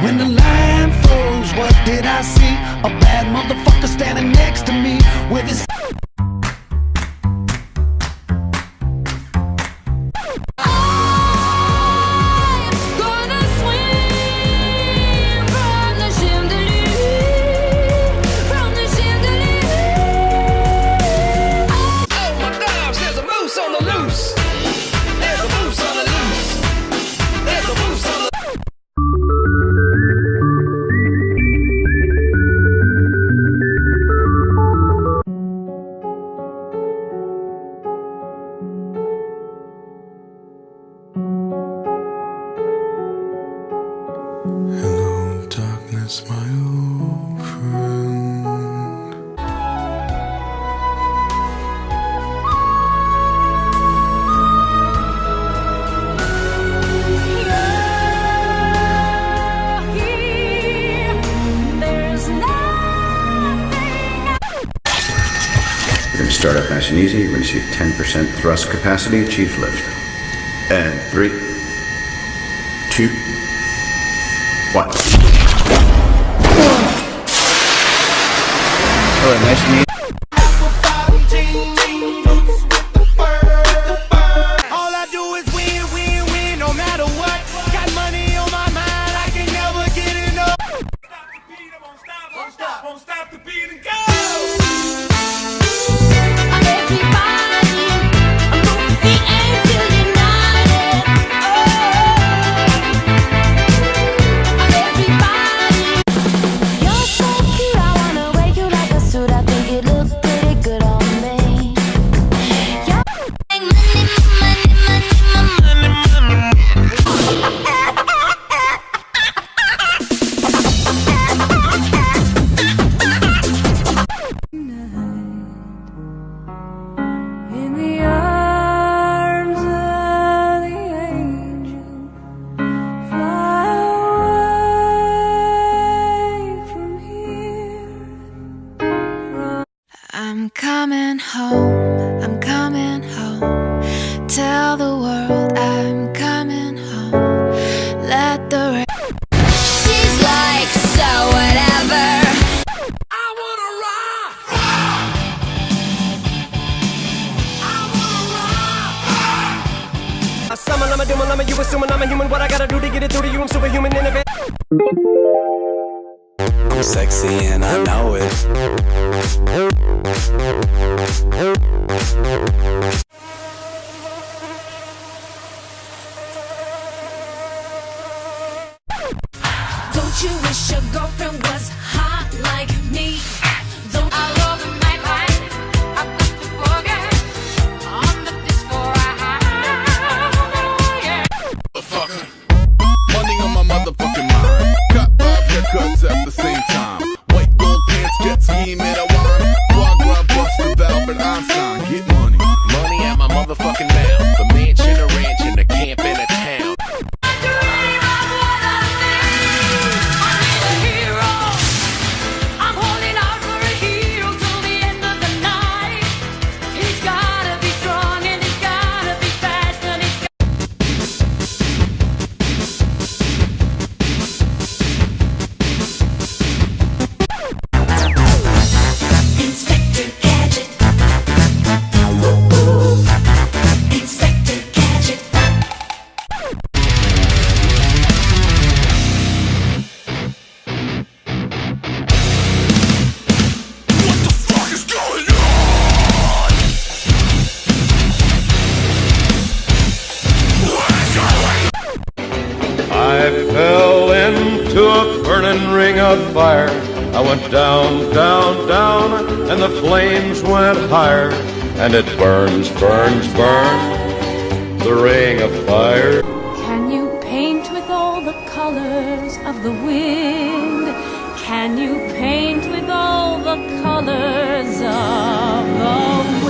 When the line froze, what did I see? A bad motherfucker standing next to me with his Hello, darkness, my old friend. We're going to start up nice and easy. We're going to see 10% thrust capacity, achieve lift. And 3, 2, 1. Alright, nice and easy. All I do is win, win, win, no matter what. Got money on my mind, I can never get enough. Stop the beat, I won't stop, won't stop, won't stop the beat and go. I'm coming home, I'm coming home. Tell the world I'm coming home. Let the rain. She's like, so whatever. I wanna rock. I wanna rock. Summon, I'm a doom, I'm a you assuming I'm a human. What I gotta do to get it through to you? I'm superhuman in a bit. I'm sexy and I know it. Don't you wish your girlfriend was hot like me? Don't I love the nightlife? I've got to forget on the disco ride. Motherfucker. Money on my motherfucking mind. Cut 5 haircuts at the same time. White gold pants, jet ski, made a wine. Foie gras, Buster, Albert Einstein. Get money. Money at my motherfucking mouth. A mansion, a ranch, and a camp in a town. I fell into a burning ring of fire. I went down, down, down, and the flames went higher. And it burns, burns, burns, the ring of fire. Can you paint with all the colors of the wind? Can you paint with all the colors of the